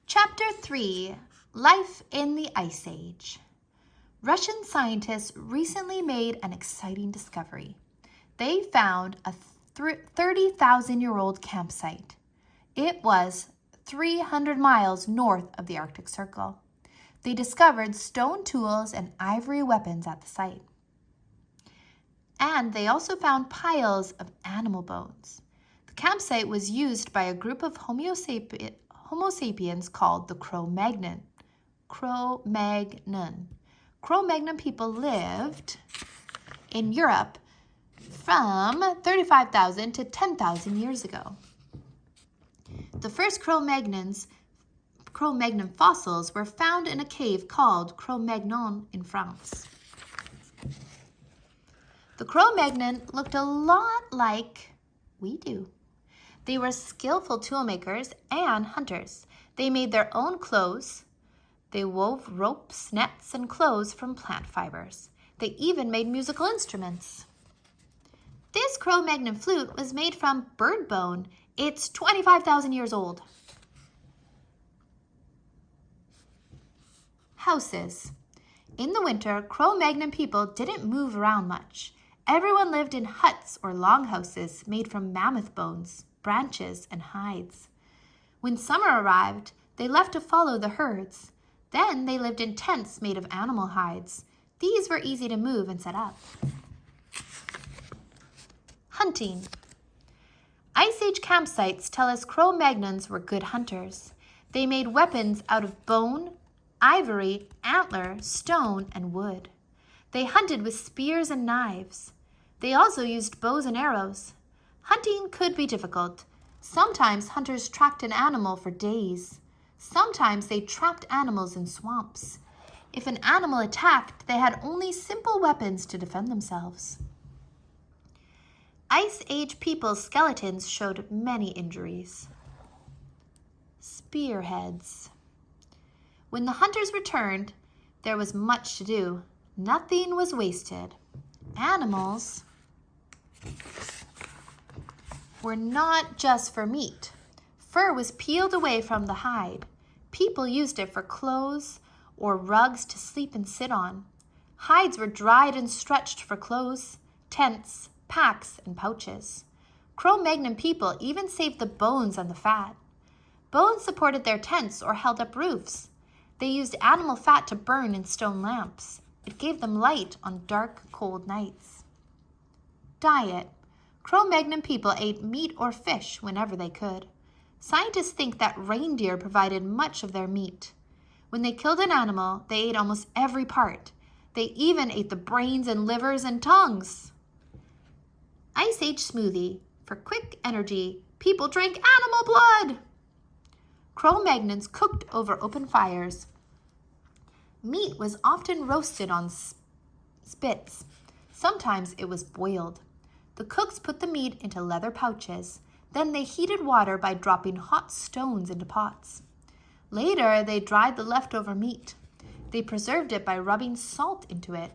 Chapter 3, Life in the Ice Age. Russian scientists recently made an exciting discovery. They found a 30,000-year-old campsite. It was 300 miles north of the Arctic Circle. They discovered stone tools and ivory weapons at the site. And they also found piles of animal bones. The campsite was used by a group of Homo sapiens called the Cro-Magnon. Cro-Magnon people lived in Europe from 35,000 to 10,000 years ago. The first Cro-Magnon fossils were found in a cave called Cro-Magnon in France. The Cro-Magnon looked a lot like we do. They were skillful toolmakers and hunters. They made their own clothes. They wove ropes, nets, and clothes from plant fibers. They even made musical instruments. This Cro-Magnon flute was made from bird bone. It's 25,000 years old. Houses. In the winter, Cro-Magnon people didn't move around much. Everyone lived in huts or longhouses made from mammoth bones, branches, and hides. When summer arrived, they left to follow the herds. Then they lived in tents made of animal hides. These were easy to move and set up. Hunting. Ice Age campsites tell us Cro-Magnons were good hunters. They made weapons out of bone, ivory, antler, stone, and wood. They hunted with spears and knives. They also used bows and arrows. Hunting could be difficult. Sometimes hunters tracked an animal for days. Sometimes they trapped animals in swamps. If an animal attacked, they had only simple weapons to defend themselves. Ice Age people's skeletons showed many injuries. Spearheads. When the hunters returned, there was much to do. Nothing was wasted. Animals were not just for meat. Fur was peeled away from the hide. People used it for clothes or rugs to sleep and sit on. Hides were dried and stretched for clothes, tents, packs, and pouches. Cro-Magnon people even saved the bones and the fat. Bones supported their tents or held up roofs. They used animal fat to burn in stone lamps. It gave them light on dark, cold nights. Diet. Cro-Magnon people ate meat or fish whenever they could. Scientists think that reindeer provided much of their meat. When they killed an animal, they ate almost every part. They even ate the brains and livers and tongues. Ice Age smoothie. For quick energy, people drank animal blood. Cro-Magnons cooked over open fires. Meat was often roasted on spits. Sometimes it was boiled. The cooks put the meat into leather pouches. Then they heated water by dropping hot stones into pots. Later, they dried the leftover meat. They preserved it by rubbing salt into it.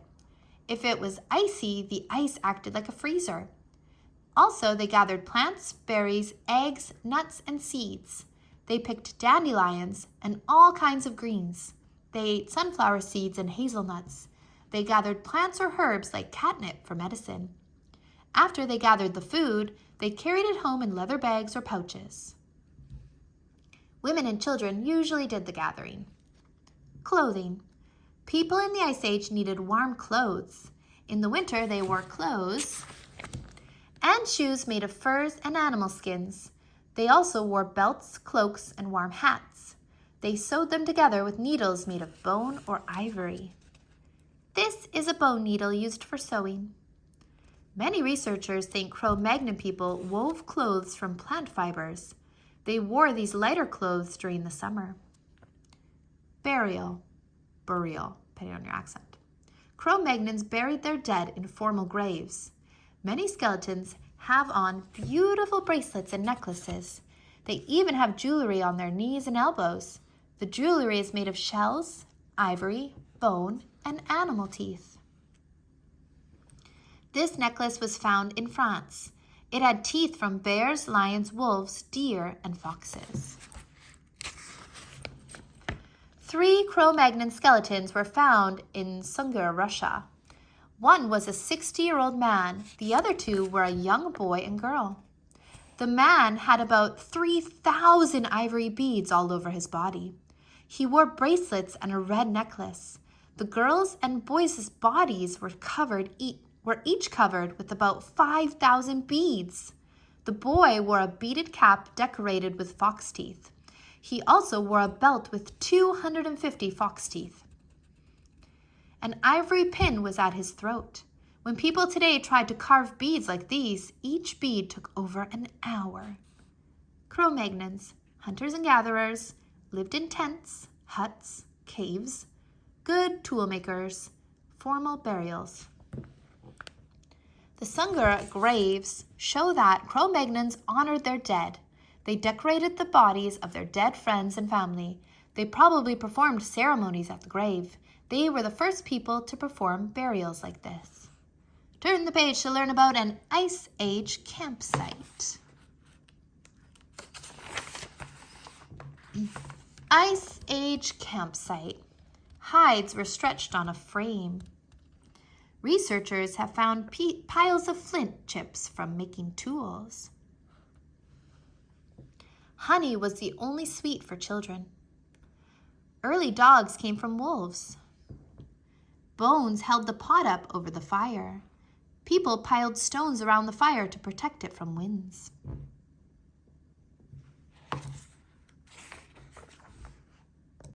If it was icy, the ice acted like a freezer. Also, they gathered plants, berries, eggs, nuts, and seeds. They picked dandelions and all kinds of greens. They ate sunflower seeds and hazelnuts. They gathered plants or herbs like catnip for medicine. After they gathered the food, they carried it home in leather bags or pouches. Women and children usually did the gathering. Clothing. People in the Ice Age needed warm clothes. In the winter, they wore clothes and shoes made of furs and animal skins. They also wore belts, cloaks, and warm hats. They sewed them together with needles made of bone or ivory. This is a bone needle used for sewing. Many researchers think Cro-Magnon people wove clothes from plant fibers. They wore these lighter clothes during the summer. Burial, depending on your accent. Cro-Magnons buried their dead in formal graves. Many skeletons have on beautiful bracelets and necklaces. They even have jewelry on their knees and elbows. The jewelry is made of shells, ivory, bone, and animal teeth. This necklace was found in France. It had teeth from bears, lions, wolves, deer, and foxes. 3 Cro-Magnon skeletons were found in Sungur, Russia. One was a 60-year-old man. The other 2 were a young boy and girl. The man had about 3,000 ivory beads all over his body. He wore bracelets and a red necklace. The girls' and boys' bodies were each covered with about 5,000 beads. The boy wore a beaded cap decorated with fox teeth. He also wore a belt with 250 fox teeth. An ivory pin was at his throat. When people today tried to carve beads like these, each bead took over an hour. Cro-Magnons, hunters and gatherers, lived in tents, huts, caves, good tool makers, formal burials. The Sungur graves show that Cro-Magnons honored their dead. They decorated the bodies of their dead friends and family. They probably performed ceremonies at the grave. They were the first people to perform burials like this. Turn the page to learn about an Ice Age campsite. Ice Age campsite. Hides were stretched on a frame. Researchers have found piles of flint chips from making tools. Honey was the only sweet for children. Early dogs came from wolves. Bones held the pot up over the fire. People piled stones around the fire to protect it from winds.